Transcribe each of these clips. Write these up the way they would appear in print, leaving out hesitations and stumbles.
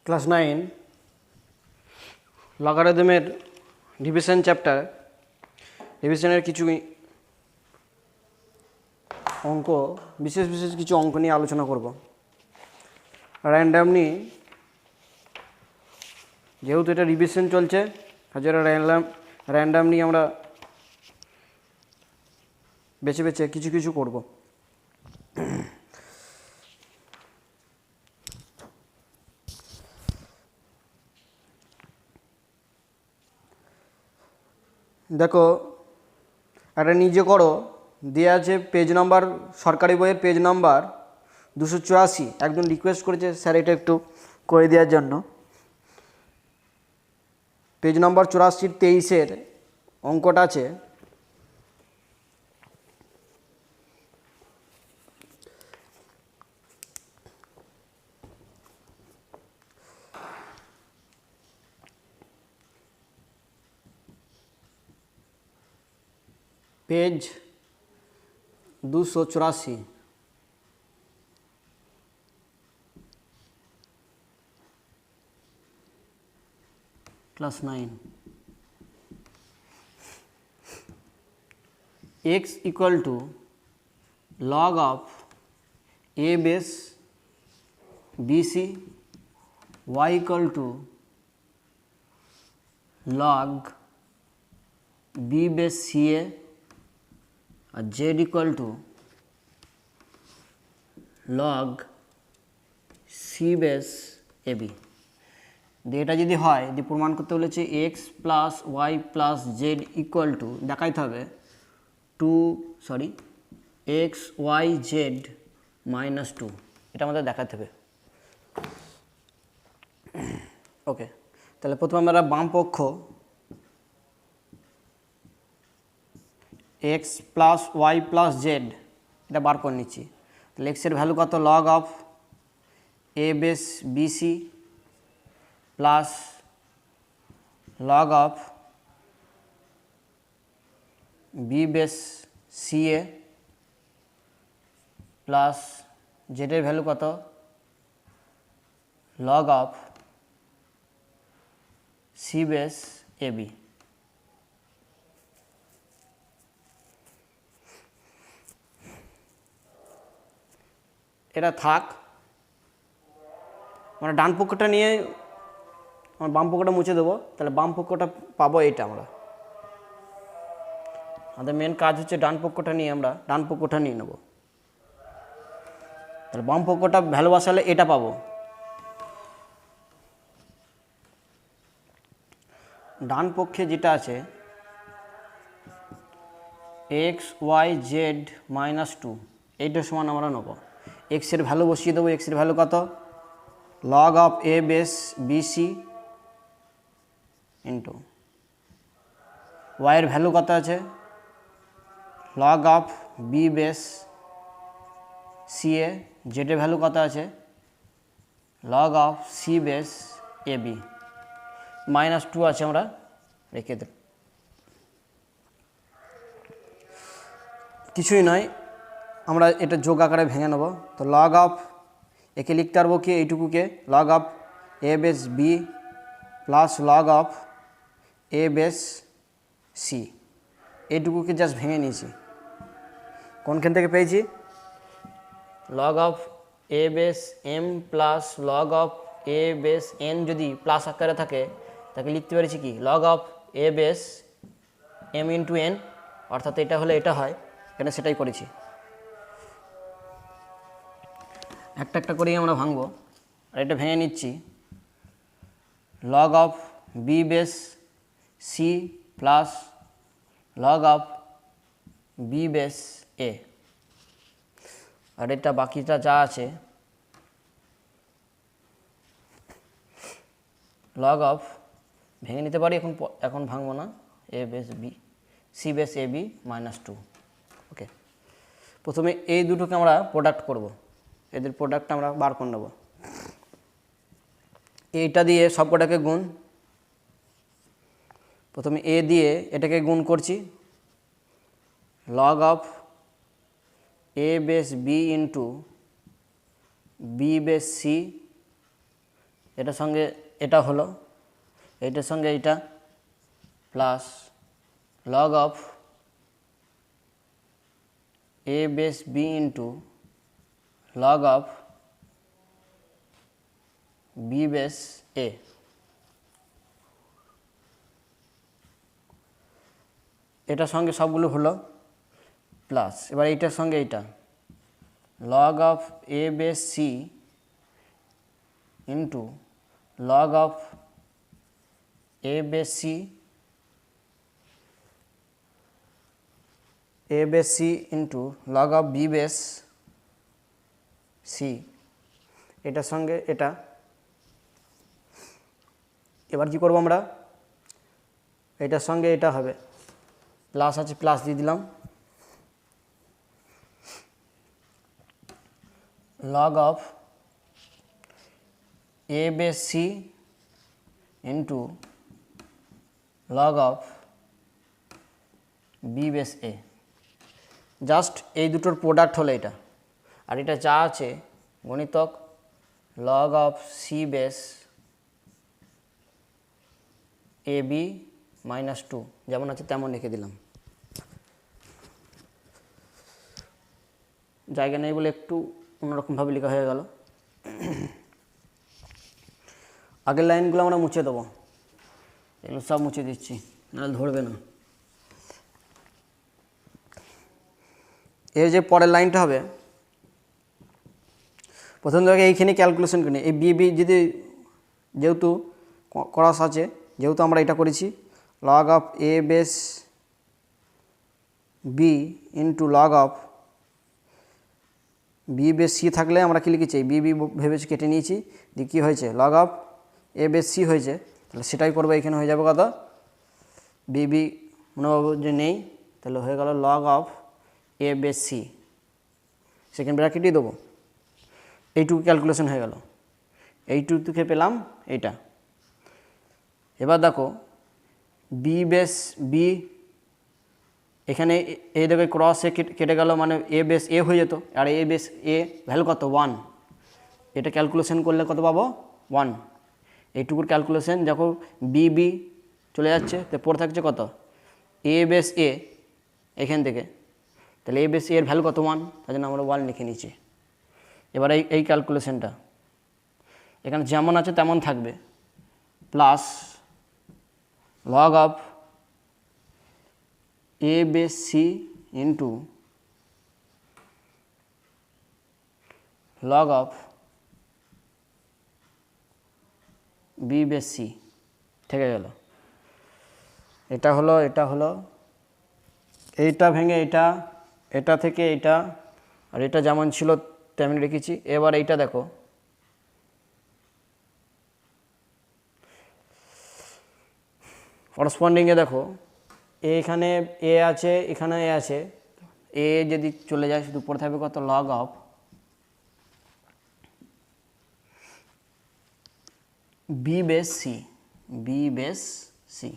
Class 9 লগারিদমের division chapter ডিভিশনের কিছু অঙ্ক বিশেষ কিছু অঙ্ক নিয়ে আলোচনা করব। র্যান্ডামলি যেহেতু এটা রিভিশন চলছে হাজার র্যান্ডামলি আমরা বেছে বেছে কিছু করব। দেখো একটা নিজে করো দেওয়া আছে পেজ নাম্বার, সরকারি বইয়ের পেজ নাম্বার 284। একজন রিকোয়েস্ট করেছে স্যার এটা একটু করে দেওয়ার জন্য। পেজ নাম্বার 84 23-এর অঙ্কটা আছে page 284 class 9। x equal to log of a base bc, y equal to log b base ca और z equal to log c base ab। এটা যদি হয় যে প্রমাণ করতে বলেছে x plus Y plus z equal to দেখাইতে হবে এক্স ওয়াই জেড মাইনাস 2, এটা আমাদের দেখাতে হবে। ওকে, তাহলে প্রথমে আমরা বাম পক্ষ X plus Y plus Z এটা বার করে নিচ্ছি। তাহলে এক্সের ভ্যালু কত, log of A base BC plus log of b base ca plus জেডের ভ্যালু কত, log of c base ab। এটা থাক, মানে ডান পক্ষটা নিয়ে আমরা বাম পক্ষটা মুছে দেবো। তাহলে বাম পক্ষটা পাবো এইটা। আমরা আমাদের মেন কাজ হচ্ছে ডান পক্ষটা নিয়ে আমরা ডান পক্ষটা নিয়ে নেব। তাহলে বাম পক্ষটা ভ্যালু বসালে এটা পাবো। ডান পক্ষে যেটা আছে এক্স ওয়াই জেড মাইনাস 2, এইটার সমান আমরা নেব। এক্সের ভ্যালু বসিয়ে দেবো। এক্সের ভ্যালু কত, log of A base BC into ওয়াইয়ের ভ্যালু কত আছে, log of B base CA. জেডের ভ্যালু কত আছে, log of C base A B. Minus 2 আছে, আমরা রেখে দেব। কিছুই নয়, আমরা এটা যোগ আকারে ভেঙে নেব। তো log অফ একে লিখতে পারবো কি, এইটুকুকে log of A base B plus log of A base C, এইটুকুকে জাস্ট ভেঙে নিয়েছি। কোনখান থেকে পেয়েছি, log of A base M plus log of A base N যদি প্লাস আকারে থাকে তাকে লিখতে পারছি কি, log of A base M into N, অর্থাৎ এটা হলে এটা হয়, এখানে সেটাই করেছি। একটা একটা করেই আমরা ভাঙবো। আর এটা ভেঙে নিচ্ছি, log of B base C plus log of B base A. আর এটা বাকিটা যা আছে log অফ ভেঙে নিতে পারি, এখন ভাঙবো না, এ base B C base A B minus 2। ওকে, প্রথমে এই দুটোকে আমরা প্রোডাক্ট করব। এদের প্রোডাক্টটা আমরা বার করে নেব। এইটা দিয়ে সবকটাকে গুণ, প্রথমে এ দিয়ে এটাকে গুণ করছি, log of A base B into B base C এটার সঙ্গে এটা হলো, এইটার সঙ্গে এইটা plus log of A base B into log of B base A. এটার সঙ্গে সবগুলো হলো প্লাস, এবার এইটার সঙ্গে এইটা log of A base C into log of A base C into log of B base C, এটার সঙ্গে এটা। এবার কি করব আমরা, এটার সঙ্গে এটা হবে, প্লাস আছে প্লাস দিয়ে দিলাম, log of A base C into log of B base A. Just এই দুটোর প্রোডাক্ট হলো এটা, আর এটা যা আছে গণিতক log of C base A B minus 2, যেমন আছে তেমন লিখে দিলাম। জায়গা নেই বলে একটু অন্যরকমভাবে লেখা হয়ে গেল। আগের লাইনগুলো আমরা মুছে দেবো, এগুলো সব মুছে দিচ্ছি, নাহলে ধরবে না। এর যে পরের লাইনটা হবে, প্রথম থেকে এইখানে ক্যালকুলেশন করি। এই বি যদি যেহেতু ক্রস আছে, যেহেতু আমরা এটা করেছি log of A base B into log of B base c থাকলে আমরা কী লিখেছি, বি ভেবেছি কেটে নিয়েছি, দিয়ে কী হয়েছে log of A base c হয়েছে, তাহলে সেটাই করবো। এখানে হয়ে যাবে কত, বি মনে ভাবো যে নেই, তাহলে হয়ে গেল log of A base C, second ব্র্যাকেটই দেবো। এইটুকু ক্যালকুলেশন হয়ে গেল, এইটুকুকে পেলাম এইটা। এবার দেখো বি বেস বি, এখানে এই দেখো ক্রস এ কেটে গেল, মানে এ বেস এ হয়ে যেত, আর এ বেস এ ভ্যালু কত 1, এটা ক্যালকুলেশন করলে কত পাবো 1। এইটুকুর ক্যালকুলেশন যখন বি চলে যাচ্ছে, তো পড়ে থাকছে কত এ বেস এ এখান থেকে, তাহলে এ বেস এর ভ্যালু কত 1, তার জন্য আমরা 1 লিখে নিচ্ছি। এবার এই ক্যালকুলেশনটা এখানে যেমন আছে তেমন থাকবে, plus log of A base C into log of B base c, থেকে গেল। এটা হলো এইটা ভেঙে এটা থেকে এটা, আর এটা যেমন ছিল তেমন রেখেছি। এবার এইটা দেখো, করসপন্ডিংয়ে দেখো এখানে এ আছে, এখানে এ আছে, এ যদি চলে যায় শুধু পড়ে থাকবে কত log of B base c.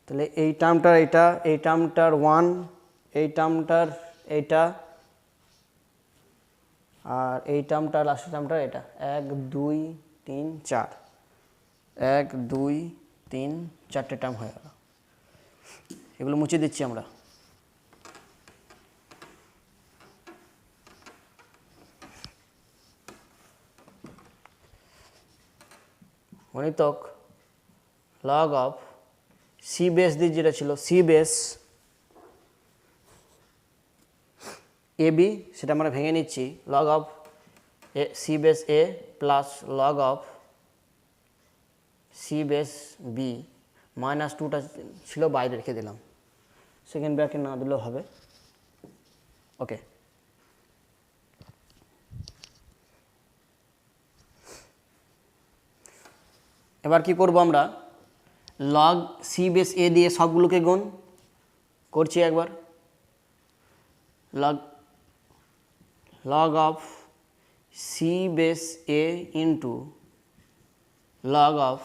তাহলে এই টার্মটার এটা, এই টার্মটার 1, এই টার্মটার এইটা, আর এই টার্মটার লাস্টের টার্মটার এটা, 1 2 3 4, 1 2 3 4টে টার্ম হয়ে গেল। এগুলো মুছে দিচ্ছি আমরা। গণিতক লগ অফ সি বেস দিয়ে যেটা ছিল সি বেস এ বি, সেটা আমরা ভেঙে নিচ্ছি, log of C base A plus log of C base b minus 2টা ছিল বাইরে রেখে দিলাম, সেকেন্ড ব্র্যাকেট না দিলেও হবে। ওকে, এবার কি করব আমরা, লগ সি বেস এ দিয়ে সবগুলোকে গুণ করছি একবার, log of C base a into log of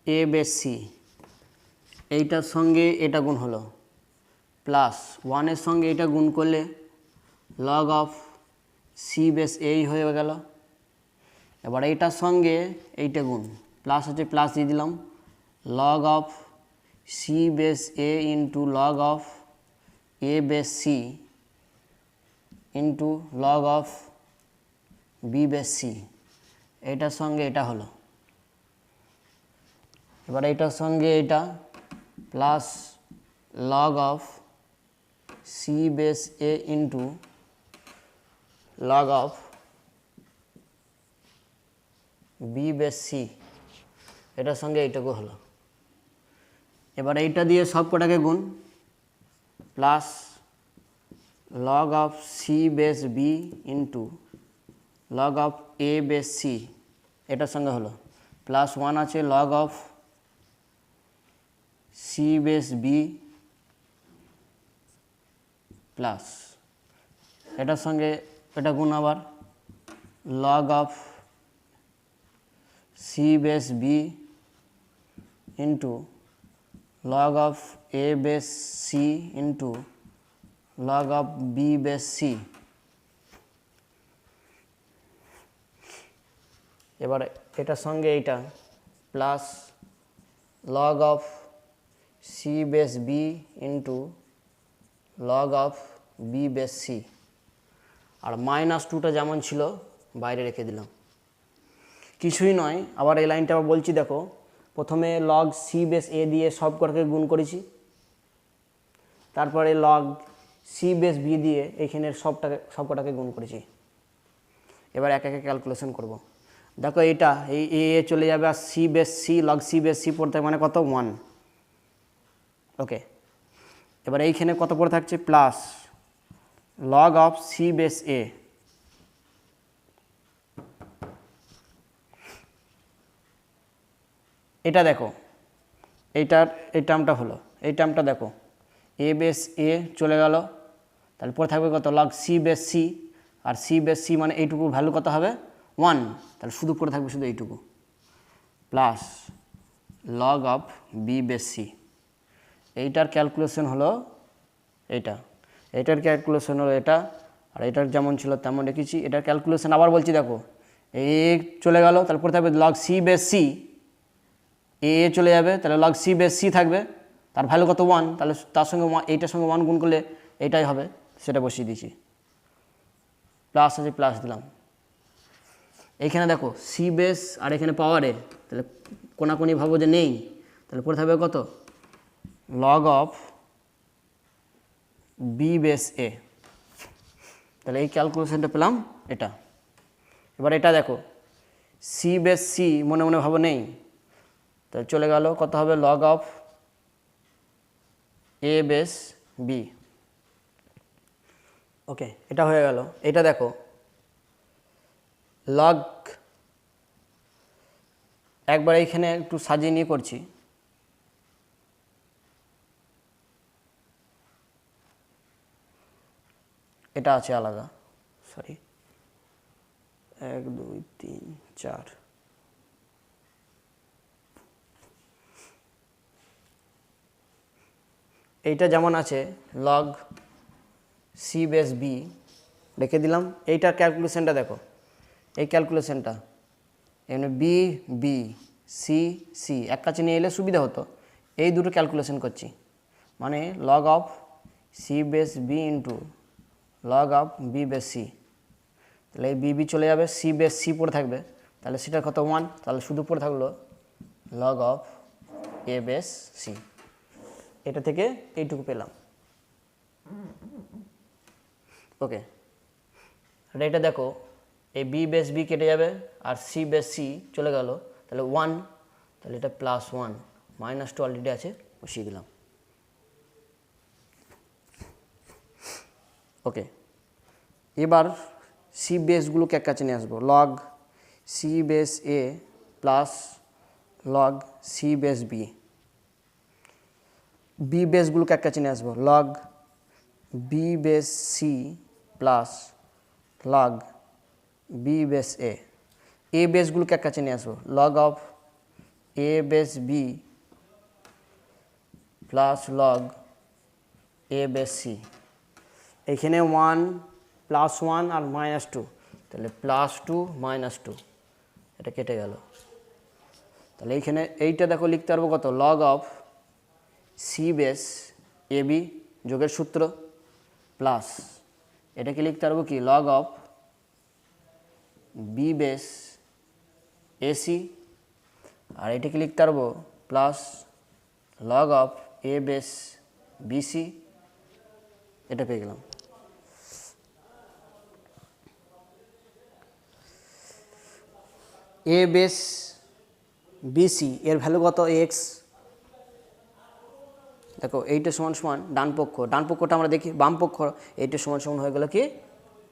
A base c, এইটার সঙ্গে এটা গুণ হলো, প্লাস 1-এর সঙ্গে এটা গুণ করলে লগ অফ সি বেস এই হয়ে গেল। এবার এইটার সঙ্গে এইটা গুণ, প্লাস হচ্ছে প্লাস দিয়ে দিলাম, log of C base a into log of A base C into log of B base C, এটার সঙ্গে এটা হলো। এবার এইটার সঙ্গে এটা plus log of C base a into log of B base C, এটার সঙ্গে এইটাকে হলো। এবার এইটা দিয়ে সব কটাকে গুণ, plus log of C base B into log of A base C, এটার সঙ্গে হলো, প্লাস 1 আছে log of C base B plus এটার সঙ্গে এটা গুণ আবার log of C base B into log of A base C into log of B base C. এবার এটার সঙ্গে এইটা plus log of C base B into log of B base C, আর -2টা যেমন ছিল বাইরে রেখে দিলাম, কিছুই নয়। আবার এই লাইনটা আবার বলছি, দেখো প্রথমে লগ সি বেস এ দিয়ে সব কটাকে গুণ করেছি, তারপরে লগ সি বেস বি দিয়ে এইখানের সব কটাকে গুণ করেছি। এবার এক একে ক্যালকুলেশন করব। দেখো এইটা এই এ চলে যাবে, আর C base C log C base C পড়তে মানে কত 1। ওকে, এবার এইখানে কত পড়ে থাকছে plus log of C base A, এটা দেখো এইটার এই টার্মটা হলো, এই টার্মটা দেখো এ বেস এ চলে গেল, তাহলে পরে থাকবে কত লগ সি বেস সি, আর সি বেস সি মানে এইটুকু ভ্যালু কত হবে 1, তাহলে শুধু পরে থাকবে শুধু এইটুকু, plus log of B base c. এইটার ক্যালকুলেশন হলো এইটা, এইটার ক্যালকুলেশন হলো এটা, আর এটার যেমন ছিল তেমন রেখেছি। এটার ক্যালকুলেশন আবার বলছি, দেখো এ চলে গেল, তাহলে পরে থাকবে লগ সি বেস সি, এ চলে যাবে, তাহলে লগ সি বেস সি থাকবে, তার ভ্যালু কত 1, তাহলে তার সঙ্গে এইটার সঙ্গে 1 গুণ করলে এইটাই হবে, সেটা বসিয়ে দিয়েছি, প্লাস আছে প্লাস দিলাম। এইখানে দেখো সি বেস আর এখানে পাওয়ারে, তাহলে কোনাকুনি ভাবো যে নেই, তাহলে পরে থাকবে কত লগ অফ বি বেস এ, তাহলে এই ক্যালকুলেশনটা পেলাম এটা। এবার এটা দেখো সি বেস সি মনে মনে ভাবো নেই, তাহলে চলে গেল, কত হবে log of A base B. Okay, এটা হয়ে গেল। এটা দেখো লগ, একবার এইখানে একটু সাজিয়ে নিয়ে করছি, এটা আছে আলাদা, সরি 1 2 3 4, এইটা যেমন আছে লগ সি বেস বি রেখে দিলাম। এইটার ক্যালকুলেশনটা দেখো, এই ক্যালকুলেশনটা এমনি বি বি সি সি এক কাছে নিয়ে এলে সুবিধা হতো, এই দুটো ক্যালকুলেশন করছি, মানে log of C base B into log of B base c, তাহলে এই বি চলে যাবে, সি বেস সি পড়ে থাকবে, তাহলে সেটার কত 1, তাহলে শুধু পড়ে থাকলো log of A base c. এটা থেকে এইটুকু পেলাম। ওকে, আর এটা দেখো এই বি বেস বি কেটে যাবে, আর সি বেস সি চলে গেল, তাহলে 1, তাহলে এটা +1, -2 অলরেডি আছে, বসিয়ে দিলাম। ওকে, এবার সি বেসগুলোকে এক কাছে নিয়ে আসবো, লগ সি বেস এ plus log C base B, B বেসগুলোকে এক কাছে নিয়ে আসবো, log B base C plus log B base A বেসগুলোকে এক কাছে নিয়ে আসবো, log of A base B plus log A base C. এইখানে 1 +1 আর -2, তাহলে +2 -2, এটা কেটে গেল। তাহলে এইখানে এইটা দেখো লিখতে পারবো কত, log of C base A B যোগের সূত্র প্লাস এটাকে লিখতে পারবো কি, log of B base AC, আর এটাকে লিখতে পারবো plus log of A base BC, এটা পেয়ে গেলাম। এ বেস বিসি এর ভ্যালু কত, এক্স। দেখো এইটা সমান সমান ডান পক্ষ, ডান পক্ষটা আমরা দেখি বাম পক্ষ, এইটা সমান সমান হয়ে গেল কি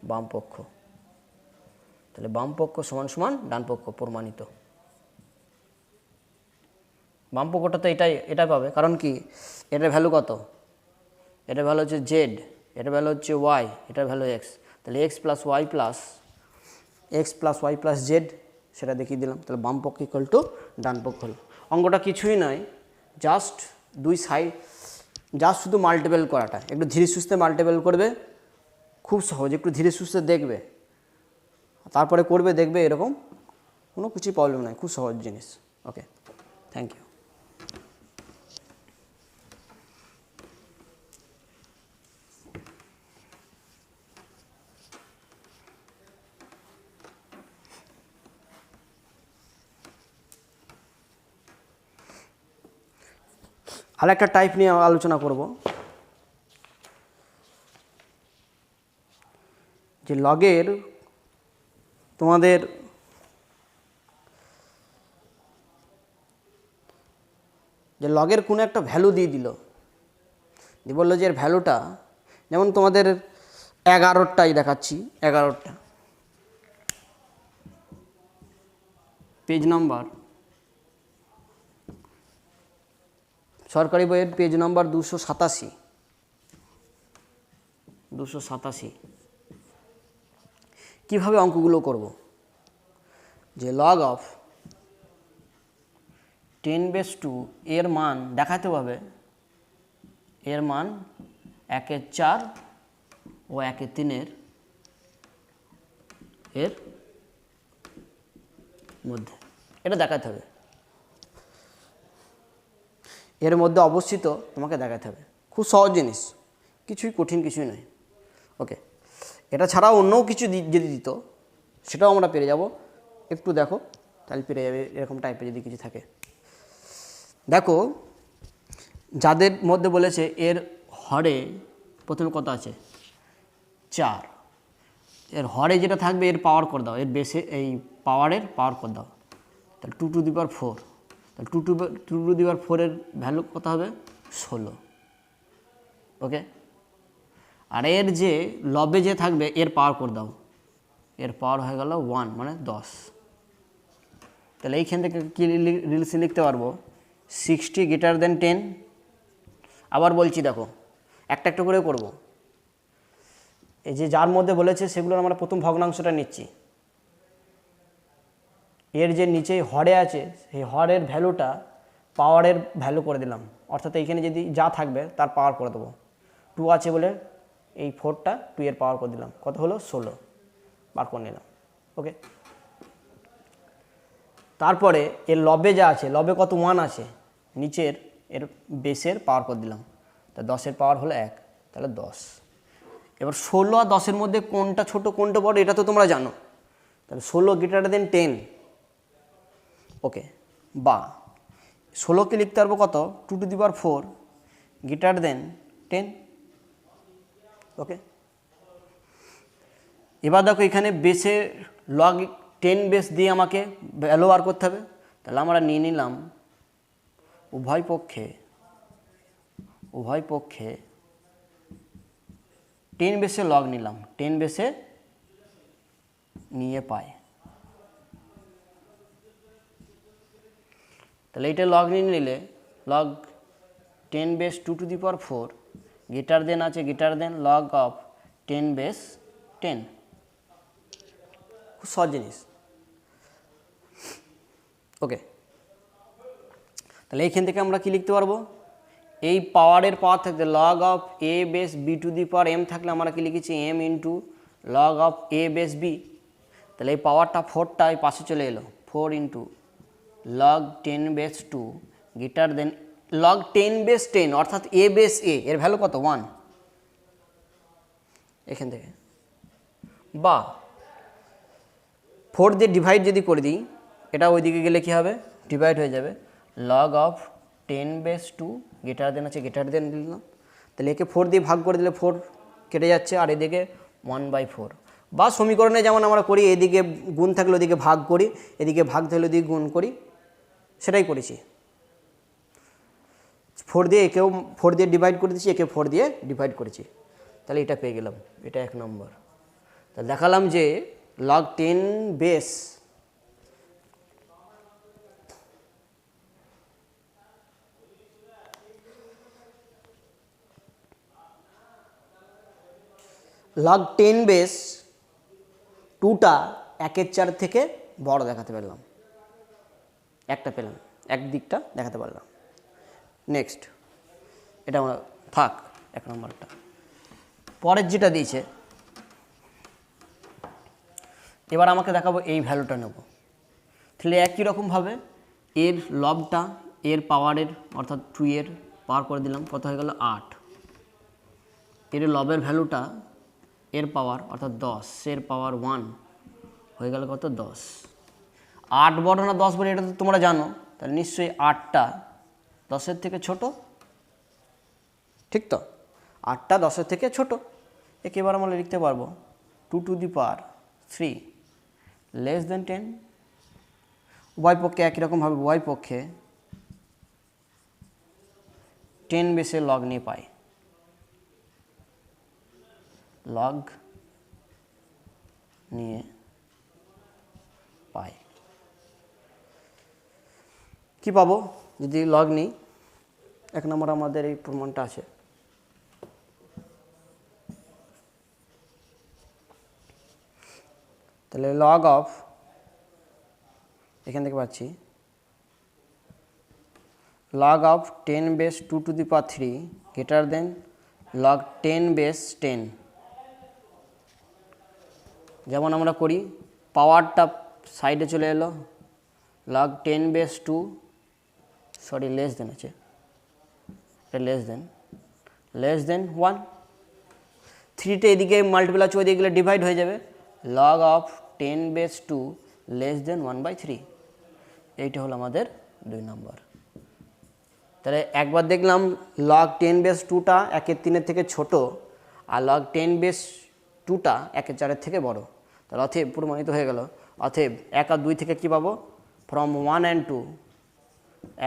বাম পক্ষ, তাহলে বাম পক্ষ সমান সমান ডান পক্ষ প্রমাণিত। বাম পক্ষটা তো এটাই পাবে, কারণ কি এটার ভ্যালু কত, এটার ভ্যালু হচ্ছে জেড, এটার ভ্যালু হচ্ছে ওয়াই, এটার ভ্যালু এক্স, তাহলে x plus Y plus z সেটা দেখিয়ে দিলাম। তাহলে বাম পক্ষ ইকুয়াল টু ডান পক্ষ হলো। অঙ্কটা কিছুই নয়, জাস্ট দুই সাইড, জাস্ট শুধু মাল্টিপল করাটা, একটু ধীরে সুস্থে মাল্টিপল করবে, খুব সহজ, একটু ধীরে সুস্থে দেখবে, তারপরে করবে, দেখবে এরকম কোনো কিছুই প্রবলেম নাই, খুব সহজ জিনিস। ওকে, থ্যাংক ইউ। আর একটা টাইপ নিয়ে আলোচনা করব, যে লগের তোমাদের যে লগের কোনো একটা ভ্যালু দিয়ে দিল, দিয়ে বললো যে এর ভ্যালুটা, যেমন তোমাদের 11টাই দেখাচ্ছি, 11টা পেজ নাম্বার, সরকারি বইয়ের পেজ নাম্বার 287। কীভাবে অঙ্কগুলো করব, যে লগ অফ 10⁻² এর মান দেখাতে হবে, এর মান 1/4 ও 1/3 এর মধ্যে, এটা দেখাতে হবে, এর মধ্যে অবস্থিত তোমাকে দেখাতে হবে। খুব সহজ জিনিস, কিছুই কঠিন কিছুই নয়। ওকে, এটা ছাড়াও অন্যও কিছু যদি দিত সেটাও আমরা পেরে যাব, একটু দেখো তাহলে পেরে যাবে, এরকম টাইপের যদি কিছু থাকে। দেখো যাদের মধ্যে বলেছে এর হরে প্রথমে কত আছে 4, এর হরে যেটা থাকবে এর পাওয়ার করে দাও, এর বেসে এই পাওয়ারের পাওয়ার করে দাও, তাহলে 2⁴, তাহলে 2⁴ এর ভ্যালু কত হবে 16। ওকে, আর এর যে লবে যে থাকবে এর পাওয়ার করে দাও, এর পাওয়ার হয়ে গেল 1 মানে 10। তাহলে এইখান থেকে কী রিলেশন লিখতে পারবো, 60 > 10। আবার বলছি দেখো, একটা একটা করে করব, এই যে যার মধ্যে বলেছে সেগুলোর আমরা প্রথম ভগ্নাংশটা নিচ্ছি, এর যে নিচে হরে আছে সেই হরের ভ্যালুটা পাওয়ারের ভ্যালু করে দিলাম, অর্থাৎ এইখানে যদি যা থাকবে তার পাওয়ার করে দেবো। 2 আছে বলে এই 4টা 2 এর পাওয়ার করে দিলাম, কত হলো 16, বার করে নিলাম। ওকে, তারপরে এর লবে যা আছে, লবে কত 1 আছে, নিচের এর বেসের পাওয়ার করে দিলাম, তা 10 এর পাওয়ার হলো 1, তাহলে 10। এবার 16 আর 10 এর মধ্যে কোনটা ছোট কোনটা বড় এটা তো তোমরা জানো, তাহলে 16 > 10। ওকে, বা 16কে লিখতে পারবো কত, 2⁴ > 10। ওকে, এবার দেখো এখানে বেসে লগ 10 বেস দিয়ে আমাকে ভ্যালু বার করতে হবে, তাহলে আমরা নিয়ে নিলাম উভয় পক্ষে 10 বেসে লগ নিলাম, 10 বেসে নিয়ে পাই, তাহলে এইটা লগ নিয়ে নিলে লগ 10 / 2⁴ আছে লগ অফ 10 / 10। খুব সহজ জিনিস। ওকে, তাহলে এইখান থেকে আমরা কি লিখতে পারবো, এই পাওয়ারের পাওয়ার থাকতে log of a base b to the power m থাকলে আমরা কি লিখেছি m × log of A base b, তাহলে এই পাওয়ারটা 4টা এই পাশে চলে এলো, 4 into log 10 base 2 greater than log 10 base 10, অর্থাৎ এ বেস এ এর ভ্যালু কত 1 এখান থেকে, বা 4 দিয়ে ডিভাইড যদি করে দিই, এটা ওইদিকে গেলে কী হবে, ডিভাইড হয়ে যাবে, লগ অফ 10 বেস 2 গ্রেটার দেন আছে, গ্রেটার দেন দিলাম, তাহলে একে 4 দিয়ে ভাগ করে দিলে 4 কেটে যাচ্ছে, আর এদিকে 1/4, বা সমীকরণে যেমন আমরা করি, এদিকে গুণ থাকলে ওদিকে ভাগ করি, এদিকে ভাগ থাকলে ওদিকে গুণ করি, সেটাই করেছি। 4 দিয়ে একেও 4 দিয়ে ডিভাইড করে দিচ্ছি, একে 4 দিয়ে ডিভাইড করেছি, তাহলে এটা পেয়ে গেলাম, এটা 1 নম্বর। তাহলে দেখালাম যে লগ 10 বেস লগ 10 বেস 2টা 1/4 থেকে বড় দেখাতে পারলাম, একটা পেলাম, এক দিকটা দেখাতে পারলাম। নেক্সট, এটা আমরা থাক 1 নম্বরটা। পরের যেটা দিয়েছে, এবার আমাকে দেখাবো এই ভ্যালুটা নেব, তাহলে একই রকমভাবে এর লবটা এর পাওয়ারের অর্থাৎ 2 এর পাওয়ার করে দিলাম, কত হয়ে গেল 8, এর লবের ভ্যালুটা এর পাওয়ার অর্থাৎ 10 এর পাওয়ার 1 হয়ে গেল কত 10, 8 বড় না 10 বড় এটা তো তোমরা জানো, তাহলে নিশ্চয়ই 8টা 10-এর থেকে ছোট, ঠিক তো, 8টা 10-এর থেকে ছোট। একে এবার আমরা লিখতে পারবো 2 two the power 3 less than 10, উভয় পক্ষে একই রকমভাবে উভয় পক্ষে 10 বেসের লগ নিয়ে পাই, লগ নিয়ে পাই, কি পাবো যদি লগ নিই, 1 নম্বর আমাদের এই প্রমাণটা আছে, তাহলে লগ অফ এখান থেকে পাচ্ছি log of 10 base 2 to the power 3 greater than log 10 base 10, যেমন আমরা করি পাওয়ারটা সাইডে চলে এলো, log 10 base 2 sorry less than আছে, এটা লেস দেন 1, 3টা এদিকে মাল্টিপ্লাই আছে, ওইদিকে গেলে ডিভাইড হয়ে যাবে, log of 10 base 2 less than 1/3, এইটা হলো আমাদের 2 নম্বর। তাহলে একবার দেখলাম log 10 বেস 2টা 1/3 থেকে ছোট, আর log 10 বেস 2টা 1/4 থেকে বড়, তাহলে অতএব প্রমাণিত হয়ে গেল। অতএব 1 আর 2 থেকে কী পাবো, ফ্রম 1 and 2,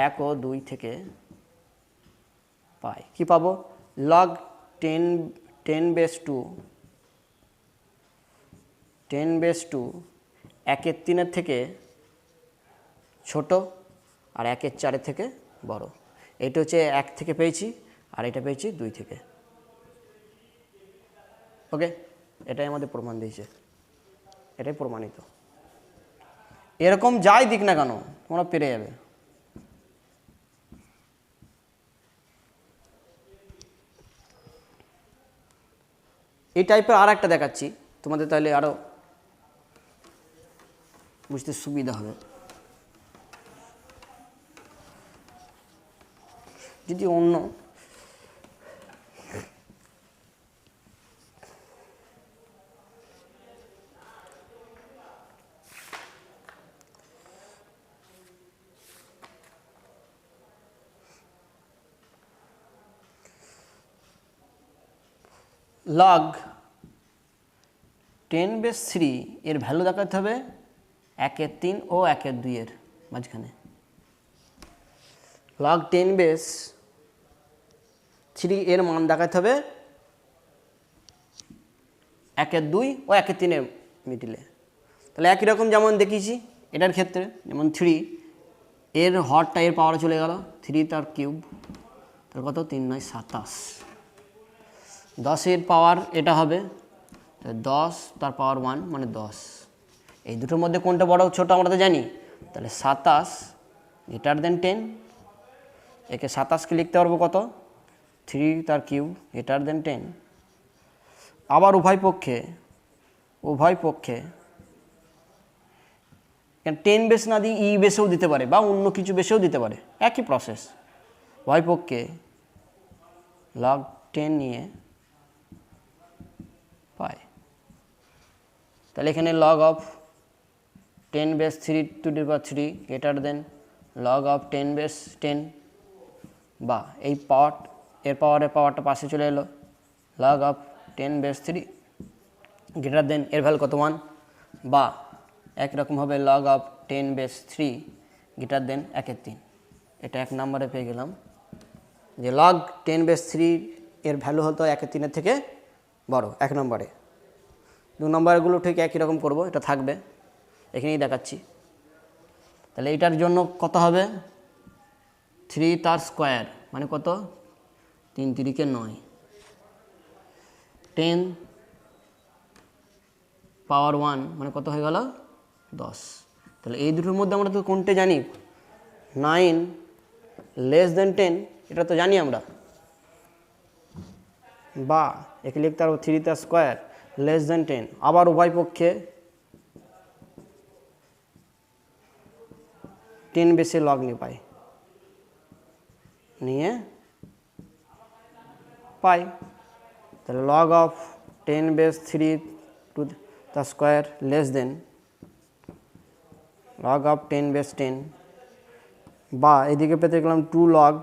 1 ও 2 থেকে পাই, কী পাবো, log 10 বেস 2 1/3 থেকে ছোট আর 1/4 থেকে বড়, এইটা হচ্ছে 1 থেকে পেয়েছি, আর এটা পেয়েছি 2 থেকে। ওকে, এটাই আমাদের প্রমাণ দিয়েছে, এটাই প্রমাণিত। এরকম যাই দিক না কেন তোমরা পেরে যাবে। এই টাইপের আর একটা দেখাচ্ছি তোমাদের, তাহলে আরও বুঝতে সুবিধা হবে। যদি অন্য log 10 বেস 3 এর ভ্যালু দেখাতে হবে 1/3 ও 1/2 এর মাঝখানে, log 10 বেস 3 এর মান দেখাতে হবে 1/2 ও 1/3 এর মিডিলে। তাহলে একই রকম যেমন দেখিয়েছি এটার ক্ষেত্রে, যেমন 3 এর হরটা এর পাওয়ারে চলে গেল, 3 তার কিউব, তার কত 3 9 27, 10 এর পাওয়ার এটা হবে 10 তার পাওয়ার 1 মানে 10, এই দুটোর মধ্যে কোনটা বড় ছোট আমরা তো জানি, তাহলে 27 গ্রেটার দেন 10, একে 27কে লিখতে পারবো কত 3 তার কিউব গ্রেটার দেন 10, আবার উভয় পক্ষে উভয় পক্ষে, টেন বেস না দিয়ে ই বেসেও দিতে পারে বা অন্য কিছু বেসেও দিতে পারে, একই প্রসেস। উভয় পক্ষে log 10 নিয়ে পাই। তাহলে এখানে log of 10 base 3 two the power 3 greater than log of 10 base 10, বা এই পাওয়ার এর পাওয়ারটা পাশে চলে এলো, log of 10 base 3 greater than এর ভ্যালু কত 1, বা একরকমভাবে log of 10 base 3 greater than 1/3। এটা 1 নম্বরে পেয়ে গেলাম যে log 10 বেস 3 এর ভ্যালু হতো 1/3 থেকে বড় 1 নম্বরে। 2 নম্বরগুলো ঠিক একই রকম করব, এটা থাকবে, এখানেই দেখাচ্ছি। তাহলে এটার জন্য কত হবে, 3 তার স্কোয়ার মানে কত, 3 3 9, 10 পাওয়ার 1 মানে কত হয়ে গেল 10। তাহলে এই দুটোর মধ্যে আমরা তো কোনটা জানি, 9 লেস দেন 10, এটা তো জানি আমরা, বা একে লিখতে পারবো 3 তার স্কোয়ার লেস দেন 10। আবার উভয় পক্ষে 10 বেসে লগ নিয়ে পাই। তাহলে log of 10 base 3 to the square less than log of 10 base 10, বা এদিকে পেতে গেলাম 2 log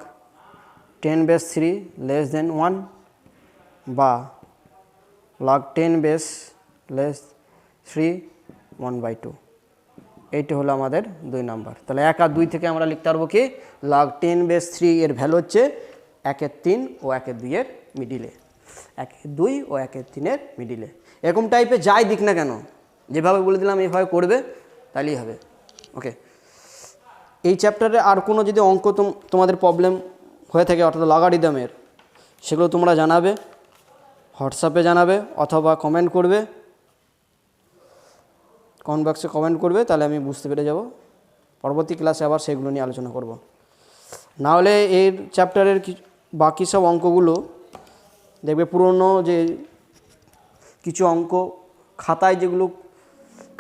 10 বেস 3 লেস দেন 1, বা log 10 বেস লেস 3 1/2। এইটা হলো আমাদের 2 নাম্বার। তাহলে 1 আর 2 থেকে আমরা লিখতে পারবো কি, log 10 বেস 3 এর ভ্যালু হচ্ছে 1/3 ও 1/2 এর মিডিলে, 1/2 ও 1/3 এর মিডিলে। এরকম টাইপে যাই দিক না কেন, যেভাবে বলে দিলাম এইভাবে করবে, তাহলেই হবে। ওকে, এই চ্যাপ্টারে আর কোনো যদি অঙ্ক তোমাদের প্রবলেম হয়ে থাকে অর্থাৎ লগারিদমের, সেগুলো তোমরা জানাবে, হোয়াটসঅ্যাপে জানাবে অথবা কমেন্ট করবে, কমেন্ট বক্সে কমেন্ট করবে, তাহলে আমি বুঝতে পেরে যাব। পরবর্তী ক্লাসে আবার সেগুলো নিয়ে আলোচনা করব। নাহলে এই চ্যাপ্টারের বাকি সব অঙ্কগুলো দেখবে পুরনো যে কিছু অঙ্ক খাতায়, যেগুলো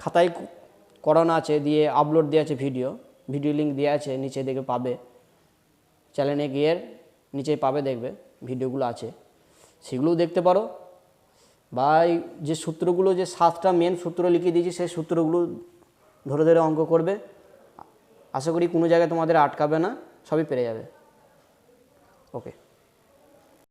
খাতায় করানো আছে, দিয়ে আপলোড দেওয়া আছে, ভিডিও লিঙ্ক দেওয়া আছে, নিচে দেখে পাবে, চ্যানেলে গিয়ে নিচে পাবে, দেখবে ভিডিওগুলো আছে, সেগুলোও দেখতে পারো। বা যে সূত্রগুলো, যে 7টা মেন সূত্র লিখে দিয়েছি, সেই সূত্রগুলো ধরে ধরে অঙ্ক করবে। আশা করি কোনো জায়গায় তোমাদের আটকাবে না, সবই পেরে যাবে। ওকে।